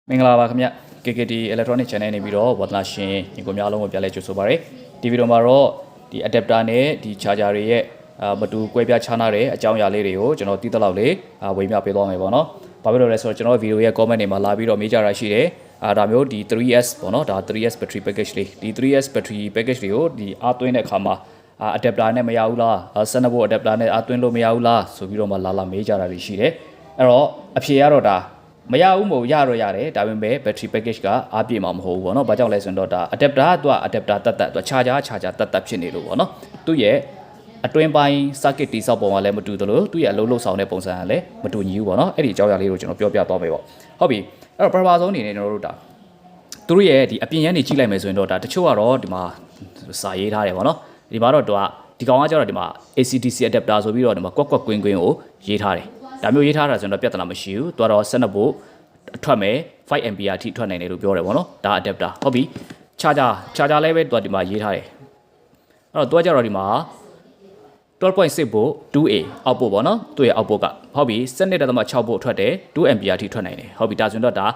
မင်္ဂလာပါခင်ဗျ KKT Electronic Channel နေပြီးတော့ဝါသနာရှင်ညီကိုများလုံးကိုပြန်လဲကြိုဆိုပါရစေဒီဗီဒီယိုမှာတော့ဒီ adapter နဲ့ဒီ charger တွေရဲ့မတူကွဲပြားခြားနားတဲ့အကြောင်းအရာလေးတွေကိုကျွန်တော်သိသလောက်လေးဝေမျှပေးသွားမယ်ပေါ့နော်ဘာဖြစ်လို့လဲဆိုတော့ကျွန်တော်ဗီဒီယိုရဲ့ comment တွေမှာလာပြီးတော့မေးကြတာရှိတယ်ဒါမျိုးဒီ 3S ပေါ့နော်ဒါ 3S battery package လေးဒီ 3S battery package တွေကိုဒီအားသွင်းတဲ့အခါမှာadapter နဲ့မရဘူးလား12 volt adapter နဲ့အားသွင်းလို့မရဘူးလားဆိုပြီးတော့မှလာမေးကြတာတွေရှိတယ်အဲ့တော့အဖြေကတော့ဒါမရဘူးမို့ရတော့ရတယ်ဒါပေမဲ့ battery package ကအားပြည့်မှာမဟုတ်ဘူးပေါ့နော်။ဘာကြောင့်လဲဆိုတော့ဒါ adapter ကadapter တတ်သူ charger တတ်ဖြစ်နေလို့ပေါ့နော်။သူ့ရဲ့အတွင်းပိုင်း circuit တိစောက်ပုံကလည်းမတူသလိုသူ့ရဲ့အလုံးလုံးဆောင်တဲ့ပုံစံကလည်းမတူညီဘူးပေါ့နော်။အဲ့ဒီအကြောင်းအရာလေးကိုကျွန်တော်ပြောပြသွားမယ်ပေါ့။ဟုတ်ပြီ။အဲ့တော့ပထမဆုံးအနေနဲ့ကျွန်တော်တို့ဒါသူတို့ရဲ့ဒီအပြင်ရန်နေကြည့်လိုက်မယ်ဆိုရင်တော့ဒါတချို့ကတော့ဒီမှာစာရေးထားတယ်ပေါ့နော်။ဒီမှာတော့ဒီကောင်ကကျတော့ဒီမှာ ACDC adapter ဆိုပြီးတော့ဒီမှာကွက်ကွင်းကိုရေးထားတယ်။ဒါမျိုးရေးထားတာဆိုတော့ပြဿနာမရှိဘူး။သူကတော့12 voltထွက်မယ်5 ampere အထိထွက်နိုင်တယ်လို့ပြောတယ်ပေါ့နော်ဒါ adapter ဟုတ်ပြီ charger လည်းပဲသူကဒီမှာရေးထားတယ်အဲ့တော့သူကကြတော့ဒီမှာ12.6 volt 2A output ပေါ့နော်သူ့ရဲ့ output ကဟုတ်ပြီ12.6 volt ထွက်တယ်2 ampere အထိထွက်နိုင်တယ်ဟုတ်ပြီဒါဆိုတော့ဒါ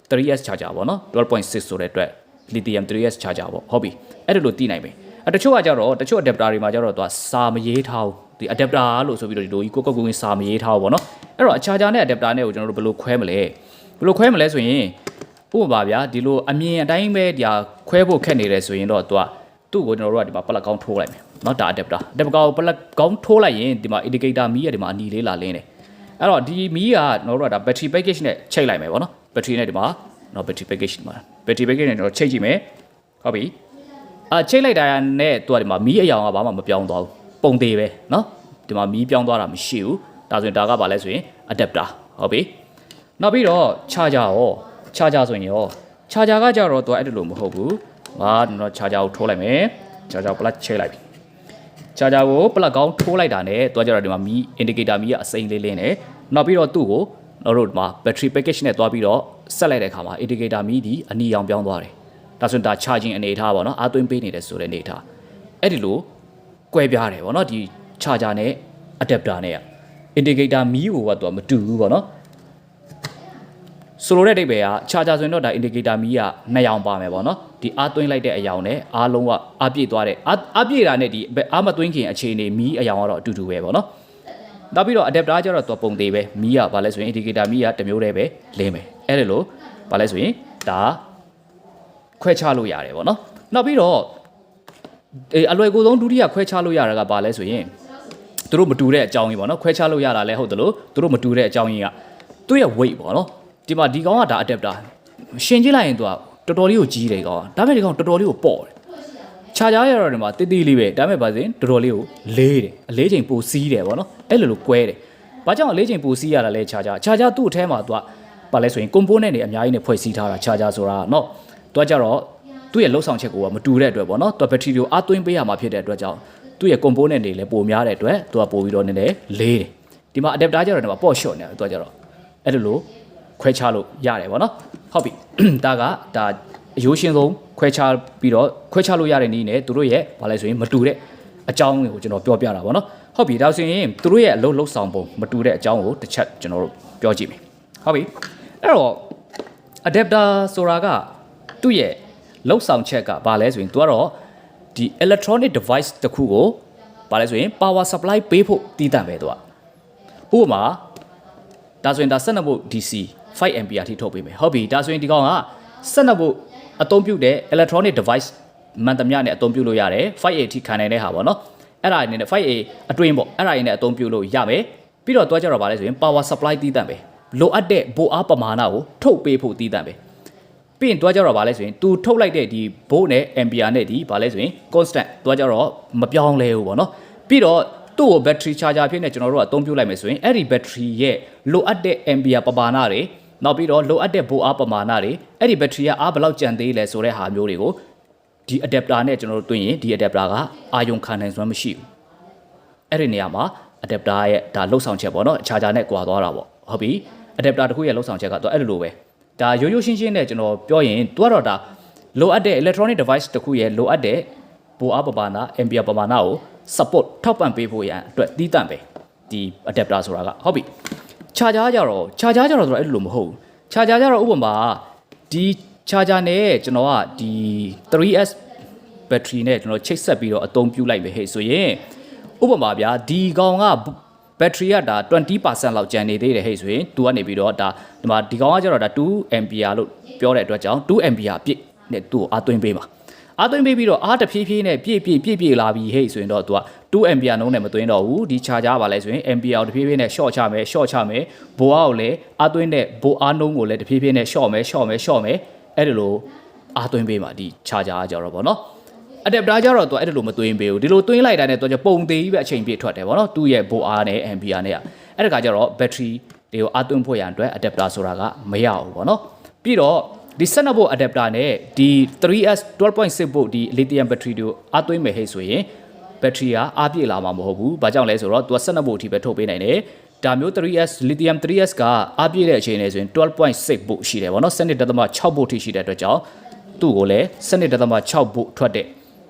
3S charger ပေါ့နော်12.6ဆိုတဲ့အတွက် lithium 3S charger ပေါ့ဟုတ်ပြီအဲ့ဒါလို့သိနိုင်ပြီတချို့ကကြတော့တချို့ adapter တွေမှာကြတော့သူကစာမရေးထားဘူးဒီ adapter လို့ဆိုပြီးတော့ဒီလိုကြီးကိုစာမရေးထားဘူးပေါ့နော်အဲ့တော့ charger နဲ့ adapter နဲ့ကိုကျွန်တော်တို့ဘယ်လိုခွဲမလဲဆိုရင်ဥပမာဗျာဒီလိုအမြင်အတိုင်းပဲဒီဟာခွဲဖို့ခက်နေတယ်ဆိုရင်တော့သူ့ကိုကျွန်တော်တို့ကဒီမှာပလက်ကောင်းထိုးလိုက်မယ်เนาะဒါ adapter ကိုပလက်ကောင်းထိုးလိုက်ရင်ဒီမှာ indicator မီးရဒီမှာအနီလေးလာလင်းတယ်အဲ့တော့ဒီမီးကကျွန်တော်တို့ကဒါ battery package နဲ့ချိတ်လိုက်မယ်ပေါ့နော် battery နဲ့ဒီမှာเนาะ battery package မှာ battery package နဲ့ကျွန်တော်ချိတ်ကြည့်မယ်ဟုတ်ပြီချိတ်လိုက်တာနဲ့သူကဒီမှာမီးအယောင်ကဘာမှမပြောင်းသွားဘူးပုံသေးပဲเนาะဒီမှာမီးပြောင်းသွားတာမရှိဘူးဒါဆိုရင်ဒါကဘာလဲဆိုရင် adapter ဟုတ်ပြီနောက်ပြီးတော့ charger ဆိုရင်ရော charger ကကြတော့သူအဲ့လိုမဟုတ်ဘူးတော့ charger ကိုထိုးလိုက်မယ် charger plug ချိတ်လိုက်ပြီ charger ကို plug ကောင်းထိုးလိုက်တာနဲ့သူကကြတော့ဒီမှာမီး indicator မီးကအစိမ်းလေးလင်းတယ်နောက်ပြီးတော့သူ့ကိုတို့ဒီမှာ battery package နဲ့တွားပြီးတော့ဆက်လိုက်တဲ့အခါမှာ indicator မီးဒီအနီရောင်ပြောင်းသွားတယ်ဒါဆိုရင်ဒါ charging အနေထားပေါ့နော်အားသွင်းပေးနေတယ်ဆိုတဲ့အနေထားအဲ့ဒီလိုကွဲပြားတယ်ပေါ့နော်ဒီ charger နဲ့ adapter နဲ့ indicator မီးကိုကသူကမတူဘူးပေါ့နော်ဆိုလိုတဲ့အဓိပ္ပာယ်က charger ဆိုရင်တော့ဒါ indicator မီးက2ရောင်ပါမယ်ပေါ့နော်ဒီအားသွင်းလိုက်တဲ့အရောင်နဲ့အားလုံးကအားပြည့်သွားတဲ့အားပြည့်တာနဲ့ဒီအားမသွင်းခင်အခြေအနေမီးအရောင်ကတော့အတူတူပဲပေါ့နော်နောက်ပြီးတော့ adapter ကျတော့သူပုံသေးပဲမီးကဘာလဲဆိုရင် indicator မီးကတစ်မျိုးတည်းပဲလင်းမယ်အဲ့ဒါလို့ဘာလဲဆိုရင်ဒါခွဲခြားလို့ရတယ်ပေါ့နော်နောက်ပြီးတော့အလွယ်ကူဆုံးဒုတိယခွဲခြားလို့ရတာကဘာလဲဆိုရင်သူတို့မတူတဲ့အကြောင်းကြီးပေါ့နော်ခွဲခြားလို့ရတာလည်းဟုတ်တယ်လို့သူတို့မတူတဲ့အကြောင်းကြီးကသူ့ရဲ့ weight ပေါ့နော်ဒီမှာဒီကောင်ကဒါ adapter ရှင်ကြည့်လိုက်ရင်သူကတော်တော်လေးကိုကြီးတယ်ကောင်ဒါပေမဲ့ဒီကောင်တော်တော်လေးကိုပေါ့တယ် charger ရတော့ဒီမှာတိတိလေးပဲဒါပေမဲ့ပါစင်တော်တော်လေးကိုလေးတယ်အလေးချိန်ပိုစီးတယ်ပေါ့နော်အဲ့လိုကွဲတယ်ဘာကြောင့်အလေးချိန်ပိုစီးရတာလဲ charger သူ့အထဲမှာသူကပါလဲဆိုရင် component တွေအများကြီးနဲ့ဖွဲ့စည်းထားတာ charger ဆိုတာเนาะသူကကြတော့သူ့ရဲ့လှုပ်ဆောင်ချက်ကမတူတဲ့အတွက်ပေါ့နော်သူက battery ကိုအားသွင်းပေးရမှာဖြစ်တဲ့အတွက်ကြောင့်သူ့ရဲ့ component တွေလည်းပိုများတဲ့အတွက်သူကပိုပြီးတော့နည်းနည်းလေးတယ်ဒီမှာ adapter ကြတော့ဒီမှာပေါ့ short နေတယ်သူကကြတော့အဲ့လိုခွဲခြားလို့ရတယ်ပေါ့နော်ဟုတ်ပြီဒါအရိုးရှင်းဆုံးခွဲခြားပြီးတော့ခွဲခြားလို့ရတဲ့နည်းနဲ့သူတို့ရဲ့ဘာလဲဆိုရင်မတူတဲ့အကြောင်းကိုကျွန်တော်ပြောပြတာပေါ့နော်ဟုတ်ပြီဒါဆိုရင်သူတို့ရဲ့အလုပ်ဆောင်ပုံမတူတဲ့အကြောင်းကိုတစ်ချက်ကျွန်တော်တို့ပြောကြည့်မယ်ဟုတ်ပြီအဲ့တော့ adapter ဆိုတာကသူ့ရဲ့လုပ်ဆောင်ချက်ကဘာလဲဆိုရင်သူကတော့ဒီ electronic device တစ်ခုကိုဘာလဲဆိုရင် power supply ပေးဖို့တည်တံ့ပဲသူကဥပမာဒါဆိုရင်ဒါ12 volt DC 5 ampere အထိထုတ်ပေးမယ်ဟုတ်ပြီဒါဆိုရင်ဒီကောင်က12 volt အသုံးပြုတဲ့ electronic device မှန်သမျှနဲ့အသုံးပြုလို့ရတယ် 5A အထိခံနိုင်တဲ့ဟာပေါ့နော်အဲ့ဒါအနေနဲ့ 5A အတွင်းပေါ့အဲ့ဒါအနေနဲ့အသုံးပြုလို့ရမယ်ပြီးတော့တွားကြတော့ဗာလဲဆိုရင် power supply တည်တံ့ပဲလိုအပ်တဲ့ဘို့အားပမာဏကိုထုတ်ပေးဖို့တည်တံ့ပဲပြီးရင်တွားကြတော့ဗာလဲဆိုရင်သူထုတ်လိုက်တဲ့ဒီ volt နဲ့ ampere နဲ့ဒီဗာလဲဆိုရင် constant တွားကြတော့မပြောင်းလဲဘူးပေါ့နော်ပြီးတော့သူ့ကို battery charger ဖြစ်နေကျွန်တော်တို့ကအသုံးပြုလိုက်မယ်ဆိုရင်အဲ့ဒီ battery ရဲ့လိုအပ်တဲ့ ampere ပမာဏတွေနောက်ပြီးတော့လိုအပ်တဲ့ဘို့အားပမာဏတွေအဲ့ဒီ battery ကအားဘယ်လောက်ကျန်သေးလဲဆိုတဲ့ဟာမျိုးတွေကိုဒီ adapter နဲ့ကျွန်တော်တို့တွင်းရင်ဒီ adapter ကအာရုံခံနိုင်စွမ်းမရှိဘူးအဲ့ဒီနေရာမှာ adapter ရဲ့ဒါလှုပ်ဆောင်ချက်ပေါ့နော် charger နဲ့ကွာသွားတာပေါ့ဟုတ်ပြီ adapter တစ်ခုရဲ့လှုပ်ဆောင်ချက်ကတော့အဲ့လိုပဲဒါရိုးရိုးရှင်းရှင်းနဲ့ကျွန်တော်ပြောရင်သူကတော့ဒါလိုအပ်တဲ့ electronic device တစ်ခုရဲ့လိုအပ်တဲ့ဘို့အားပမာဏ ampere ပမာဏကို support ထောက်ပံ့ပေးဖို့ရန်အတွက်တည်တံ့ပဲဒီ adapter ဆိုတာကဟုတ်ပြီ charger ကြတော့ဆိုတော့အဲ့လိုမဟုတ်ဘူး charger ကြတော့ဥပမာ ဒီ charger နဲ့ကျွန်တော်ကဒီ 3S battery နဲ့ကျွန်တော်ချိတ်ဆက်ပြီးတော့အသုံးပြုလိုက်ပဲဟဲ့ဆိုရင်ဥပမာဗျာဒီကောင်က battery ကဒါ 20% လောက်ကျန်နေသေးတယ်ဟဲ့ဆိုရင်သူကနေပြီးတော့ဒါဒီမှာဒီကောင်ကကျတော့ဒါ2 ampere လို့ပြောတဲ့အတွက်ကြောင့်2 ampere ပြည့်နဲ့သူ့ကိုအားသွင်းပေးပါအားသွင်းပေးပြီးတော့အားတဖြည်းဖြည်းနဲ့ပြည့်လာပြီဟဲ့ဆိုရင်တော့သူက2 ampere နှုန်းနဲ့မသွင်းတော့ဘူးဒီ charger ပါလဲဆိုရင် ampere ကိုတဖြည်းဖြည်းနဲ့ short ချမယ်ဘိုးအားကိုလည်းအားသွင်းတဲ့ဘိုးအားနှုန်းကိုလည်းတဖြည်းဖြည်းနဲ့ short မယ်အဲ့ဒါလိုအားသွင်းပေးပါဒီ charger ကကြတော့ဗောနော်adapter ကြတော့သူအဲ့ဒါလိုမသွင်းပေးဘူးဒီလိုသွင်းလိုက်တာနဲ့သူကပုံသေးကြီးပဲအချိန်ပြည့်ထွက်တယ်ဗောနော်သူ့ရဲ့ဘိုးအားနဲ့ ampere နဲ့အဲ့ဒါကကြတော့ battery တွေကိုအားသွင်းဖို့ရန်အတွက် adapter ဆိုတာကမရဘူးဗောနော်ပြီးတော့ဒီ12 volt adapter နဲ့ဒီ 3S 12.6 volt ဒီ lithium battery တွေကိုအားသွင်းမယ်ဟဲ့ဆိုရင် battery ကအားပြည့်လာမှာမဟုတ်ဘူး။ဘာကြောင့်လဲဆိုတော့သူက12 volt အထိပဲထုတ်ပေးနိုင်တယ်။ဒါမျိုး 3S lithium 3S ကအားပြည့်တဲ့အချိန်နဲ့ဆိုရင် 12.6 volt ရှိတယ်ဗောနော်12.6 volt ထိရှိတဲ့အတွက်ကြောင့်သူ့ကိုလည်း12.6 volt ထွက်တဲ့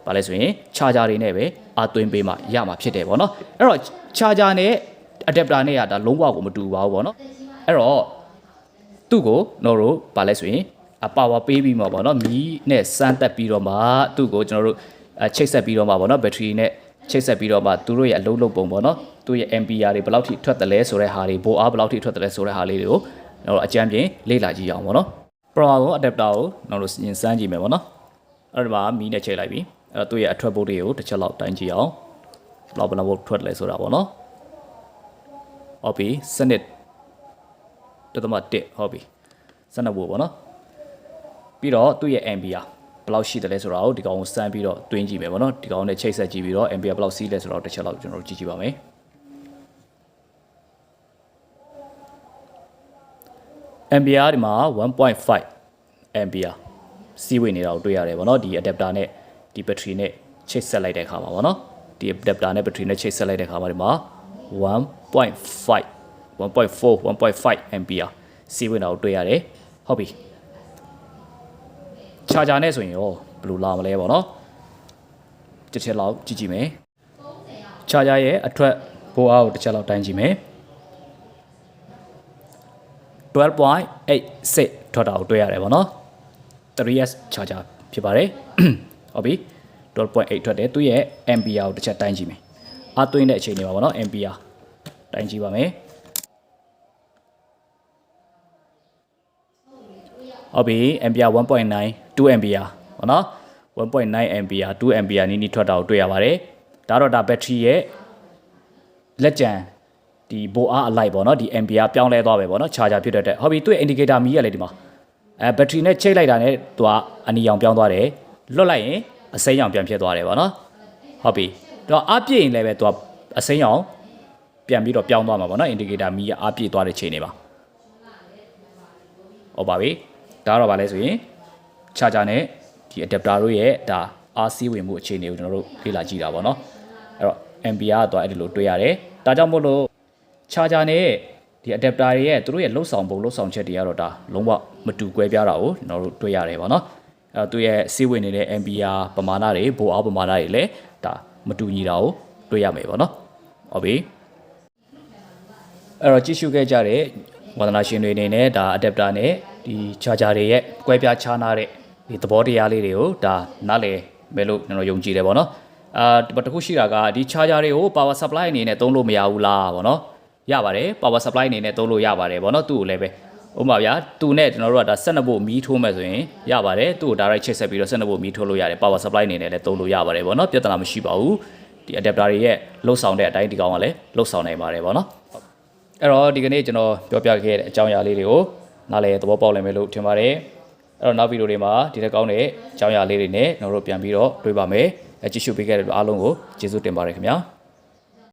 ဘာလဲဆိုရင် charger တွေနဲ့ပဲအားသွင်းပေးမှရမှာဖြစ်တယ်ဗောနော်။အဲ့တော့ charger နဲ့ adapter နဲ့ကဒါလုံးဝကိုမတူပါဘူးဗောနော်။အဲ့တော့သူ့ကိုကျွန်တော်တို့ဘာလဲဆိုရင်power ပေးပြီးမှာပေါ့နော်မီးနဲ့စမ်းတက်ပြီးတော့မှသူ့ကိုကျွန်တော်တို့ချိတ်ဆက်ပြီးတော့မှပေါ့နော်ဘက်ထရီနဲ့ချိတ်ဆက်ပြီးတော့မှသူတို့ရဲ့အလုံးလုံးပုံပေါ့နော်သူ့ရဲ့ ampere တွေဘယ်လောက်ထိထွက်တယ်လဲဆိုတဲ့ဟာတွေဘိုးအားဘယ်လောက်ထိထွက်တယ်လဲဆိုတဲ့ဟာလေးတွေကိုကျွန်တော်တို့အကြမ်းပြင်လေ့လာကြည့်အောင်ပေါ့နော်ပထမဆုံး adapter ကိုကျွန်တော်တို့စမ်းကြည့်မယ်ပေါ့နော်အဲ့ဒီမှာမီးနဲ့ချိတ်လိုက်ပြီအဲ့တော့သူ့ရဲ့အထွက်ဘုတ်တွေကိုတစ်ချက်လောက်တိုင်းကြည့်အောင်ဘယ်လောက်ထွက်လဲဆိုတာပေါ့နော်ဟုတ်ပြီစနစ်1ဟုတ်ပြီစနစ်ဘို့ပေါ့နော်ပြီးတော့သူ့ရဲ့ ampere ဘယ်လောက်ရှိတယ်လဲဆိုတာကိုဒီကောင်ကိုစမ်းပြီးတော့တွင်းကြည့်မယ်ပေါ့နော်ဒီကောင်နဲ့ချိတ်ဆက်ကြည့်ပြီးတော့ ampere ဘယ်လောက်စီးလဲဆိုတော့တစ်ချက်လောက်ကျွန်တော်တို့ကြည့်ကြည့်ပါမယ် ampere ဒီမှာ 1.5 ampere စီးဝင်နေတာကိုတွေ့ရတယ်ပေါ့နော်ဒီ adapter နဲ့ဒီ battery နဲ့ချိတ်ဆက်လိုက်တဲ့အခါမှာပေါ့နော်ဒီ adapter နဲ့ battery နဲ့ချိတ်ဆက်လိုက်တဲ့အခါမှာဒီမှာ 1.5 ampere စီးဝင်တာကိုတွေ့ရတယ်ဟုတ်ပြီ charger နဲ့ဆိုရင်ရောဘယ်လိုလာမလဲပေါ့နော်တစ်ချက်လောက်ကြည့်ကြည့်မယ် charger ရဲ့အထွက်ဘိုးအားကိုတစ်ချက်လောက်တိုင်းကြည့်မယ် 12.86 ထွက်တာကိုတွေ့ရတယ်ပေါ့နော် 3S charger ဖြစ်ပါတယ်ဟုတ်ပြီ 12.8 ထွက်တယ်သူရဲ့ ampere ကိုတစ်ချက်တိုင်းကြည့်မယ်အားသွင်းတဲ့အချိန်တွေပါပေါ့နော် ampere တိုင်းကြည့်ပါမယ်ဟုတ်ပြီ ampere 1.9 2 ampere ပေါ့နော်1.9 ampere 2 ampere နီးနီးထွက်တာကိုတွေ့ရပါတယ်ဒါတော့ဒါ battery ရဲ့လက်ကျန်ဒီဘိုအားအလိုက်ပေါ့နော်ဒီ ampere ပြောင်းလဲသွားပဲပေါ့နော် charger ဖြစ်တဲ့ဟုတ်ပြီသူ့ရဲ့ indicator မီးရလေဒီမှာbattery နဲ့ချိတ်လိုက်တာနဲ့သူကအနီရောင်ပြောင်းသွားတယ်လွတ်လိုက်ရင်အစိမ်းရောင်ပြန်ဖြစ်သွားတယ်ပေါ့နော်ဟုတ်ပြီတော့အပြည့်ရင်လည်းပဲသူကအစိမ်းရောင်ပြန်ပြီးတော့ပြောင်းသွားမှာပေါ့နော် indicator မီးကအပြည့်သွားတဲ့ချိန်တွေပါဟုတ်ပါပြီဒါတော့ဗာလဲဆိုရင် charger နဲ့ဒီ adapter တို့ရဲ့ဒါ RC ဝင်မှုအခြေအနေကိုကျွန်တော်တို့လေ့လာကြည့်တာပေါ့နော်အဲ့တော့ ampere ကတော့အဲ့ဒီလိုတွေ့ရတယ်ဒါကြောင့်မို့လို့ charger နဲ့ဒီ adapter တွေရဲ့သူတို့ရဲ့လှုပ်ဆောင်ပုံလှုပ်ဆောင်ချက်တွေကတော့ဒါလုံးဝမတူကွဲပြားတာကိုကျွန်တော်တို့တွေ့ရတယ်ပေါ့နော်အဲ့တော့သူရဲ့စီးဝင်နေတဲ့ ampere ပမာဏတွေဘိုးအားပမာဏတွေလည်းဒါမတူညီတာကိုတွေ့ရမယ်ပေါ့နော်ဟုတ်ပြီအဲ့တော့ကြည့်ရှုခဲ့ကြတဲ့ဝါသနာရှင်တွေအနေနဲ့ဒါ adapter နဲ့ဒီ charger တွေရဲ့ကွဲပြားခြားနားတဲ့ဒီသဘောတရားလေးတွေကိုဒါနားလည်မယ်လို့ကျွန်တော်ယုံကြည်တယ်ပေါ့နော်တခုရှိတာကဒီ charger တွေကို power supply အနေနဲ့သုံးလို့မရဘူးလားပေါ့နော်ရပါတယ် power supply အနေနဲ့သုံးလို့ရပါတယ်ပေါ့နော်သူ့ကိုလည်းပဲဥပမာဗျာသူနဲ့ကျွန်တော်တို့ကဒါ12 volt မီးထိုးမယ်ဆိုရင်ရပါတယ်သူ့ကို direct ချိတ်ဆက်ပြီးတော့12 volt မီးထိုးလို့ရတယ် power supply အနေနဲ့လည်းသုံးလို့ရပါတယ်ပေါ့နော်ပြဿနာမရှိပါဘူးဒီ adapter တွေရဲ့လှုပ်ဆောင်တဲ့အတိုင်းဒီကောင်ကလည်းလှုပ်ဆောင်နိုင်ပါတယ်ပေါ့နော်အဲ့တော့ဒီကနေ့ကျွန်တော်ပြောပြခဲ့တဲ့အကြောင်းအရာလေးတွေကိုနားလည်သဘောပေါက်လည်မယ်လို့ထင်ပါတယ်အဲ့တော့နောက်ဗီဒီယိုတွေမှာဒီတစ်ကောင်းတဲ့အကြောင်းအရာလေးတွေနဲ့ကျွန်တော်တို့ပြန်ပြီးတော့တွေ့ပါမယ်ကြည့်ရှုပေးခဲ့တဲ့အားလုံးကိုကျေးဇူးတင်ပါတယ်ခင်ဗျာ